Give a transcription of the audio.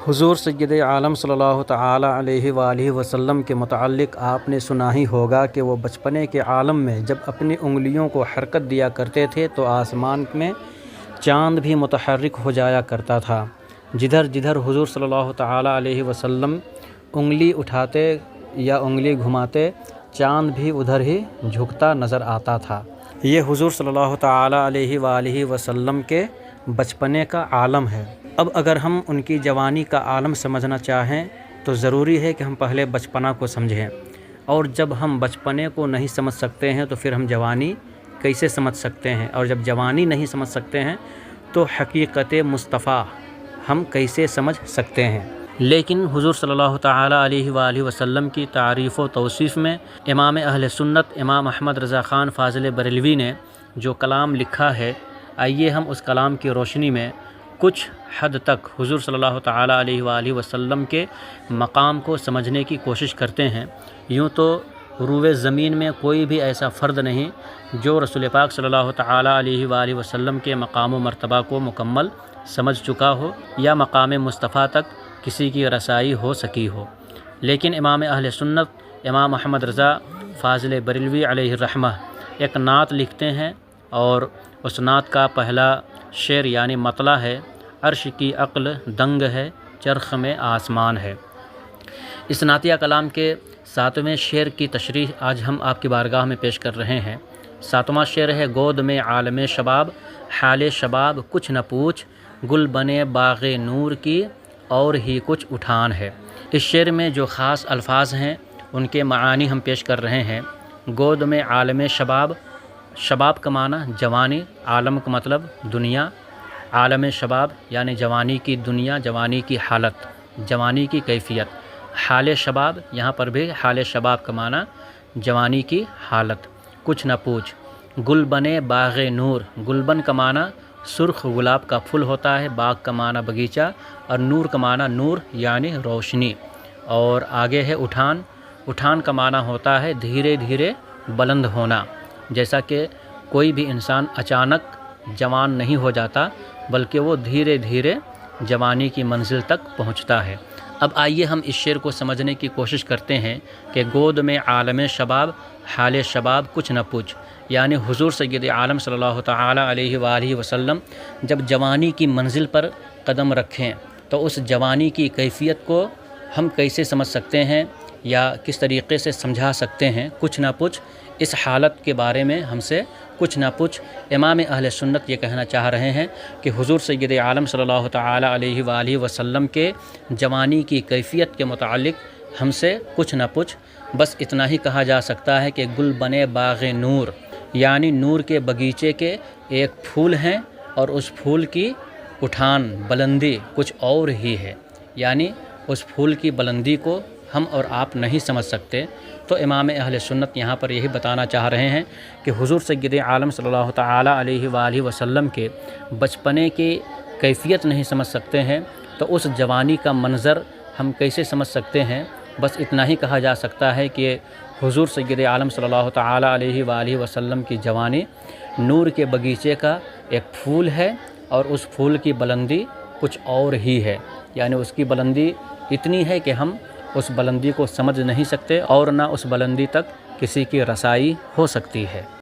حضور سید عالم صلی اللہ تعالی علیہ وآلہ وسلم کے متعلق آپ نے سنا ہی ہوگا کہ وہ بچپنے کے عالم میں جب اپنی انگلیوں کو حرکت دیا کرتے تھے تو آسمان میں چاند بھی متحرک ہو جایا کرتا تھا۔ جدھر جدھر حضور صلی اللہ تعالی علیہ وسلم انگلی اٹھاتے یا انگلی گھماتے چاند بھی ادھر ہی جھکتا نظر آتا تھا۔ یہ حضور صلی اللہ تعالی علیہ وآلہ وسلم کے بچپنے کا عالم ہے۔ اب اگر ہم ان کی جوانی کا عالم سمجھنا چاہیں تو ضروری ہے کہ ہم پہلے بچپنا کو سمجھیں، اور جب ہم بچپنے کو نہیں سمجھ سکتے ہیں تو پھر ہم جوانی کیسے سمجھ سکتے ہیں، اور جب جوانی نہیں سمجھ سکتے ہیں تو حقیقت مصطفیٰ ہم کیسے سمجھ سکتے ہیں۔ لیکن حضور صلی اللہ تعالی علیہ وآلہ وسلم کی تعریف و توصیف میں امام اہل سنت امام احمد رضا خان فاضل بریلوی نے جو کلام لکھا ہے، آئیے ہم اس کلام کی روشنی میں کچھ حد تک حضور صلی اللہ تعالی علیہ وآلہ وسلم کے مقام کو سمجھنے کی کوشش کرتے ہیں۔ یوں تو روئے زمین میں کوئی بھی ایسا فرد نہیں جو رسول پاک صلی اللہ تعالی علیہ وآلہ وسلم کے مقام و مرتبہ کو مکمل سمجھ چکا ہو یا مقام مصطفیٰ تک کسی کی رسائی ہو سکی ہو، لیکن امام اہل سنت امام احمد رضا فاضل بریلوی علیہ الرحمہ ایک نعت لکھتے ہیں، اور اس نعت کا پہلا شعر یعنی مطلع ہے: عرش کی عقل دنگ ہے، چرخ میں آسمان ہے۔ اس نعتیہ کلام کے 7ویں شعر کی تشریح آج ہم آپ کی بارگاہ میں پیش کر رہے ہیں۔ 7واں شعر ہے: گود میں عالم شباب، حال شباب کچھ نہ پوچھ، گل بنے باغ نور کی اور ہی کچھ اٹھان ہے۔ اس شعر میں جو خاص الفاظ ہیں ان کے معانی ہم پیش کر رہے ہیں۔ گود میں عالم شباب، شباب کا معنی جوانی، عالم کا مطلب دنیا، عالم شباب یعنی جوانی کی دنیا، جوانی کی حالت، جوانی کی کیفیت۔ حال شباب، یہاں پر بھی حال شباب کا معنی جوانی کی حالت۔ کچھ نہ پوچھ، گل بنے باغ نور، گلبن کا معنی سرخ گلاب کا پھول ہوتا ہے، باغ کا معنی باغیچہ، اور نور کا معنی نور یعنی روشنی۔ اور آگے ہے اٹھان، اٹھان کا معنی ہوتا ہے دھیرے دھیرے بلند ہونا، جیسا کہ کوئی بھی انسان اچانک جوان نہیں ہو جاتا بلکہ وہ دھیرے دھیرے جوانی کی منزل تک پہنچتا ہے۔ اب آئیے ہم اس شعر کو سمجھنے کی کوشش کرتے ہیں کہ گود میں عالم شباب، حال شباب کچھ نہ پوچھ، یعنی حضور سید عالم صلی اللہ تعالی علیہ وآلہ وسلم جب جوانی کی منزل پر قدم رکھیں تو اس جوانی کی کیفیت کو ہم کیسے سمجھ سکتے ہیں یا کس طریقے سے سمجھا سکتے ہیں۔ کچھ نہ پوچھ، اس حالت کے بارے میں ہم سے کچھ نہ پوچھ۔ امام اہل سنت یہ کہنا چاہ رہے ہیں کہ حضور سید عالم صلی اللہ تعالی علیہ وآلہ وسلم کے جوانی کی کیفیت کے متعلق ہم سے کچھ نہ پوچھ، بس اتنا ہی کہا جا سکتا ہے کہ گل بنے باغ نور، یعنی نور کے باغیچے کے ایک پھول ہیں اور اس پھول کی اٹھان بلندی کچھ اور ہی ہے، یعنی اس پھول کی بلندی کو ہم اور آپ نہیں سمجھ سکتے۔ تو امام اہل سنت یہاں پر یہی بتانا چاہ رہے ہیں کہ حضور سید عالم صلی اللہ تعالی علیہ وآلہ وسلم کے بچپنے کی کیفیت نہیں سمجھ سکتے ہیں تو اس جوانی کا منظر ہم کیسے سمجھ سکتے ہیں۔ بس اتنا ہی کہا جا سکتا ہے کہ حضور سید عالم صلی اللہ تعالی علیہ وآلہ وسلم کی جوانی نور کے باغیچے کا ایک پھول ہے، اور اس پھول کی بلندی کچھ اور ہی ہے، یعنی اس کی بلندی اتنی ہے کہ ہم اس بلندی کو سمجھ نہیں سکتے، اور نہ اس بلندی تک کسی کی رسائی ہو سکتی ہے۔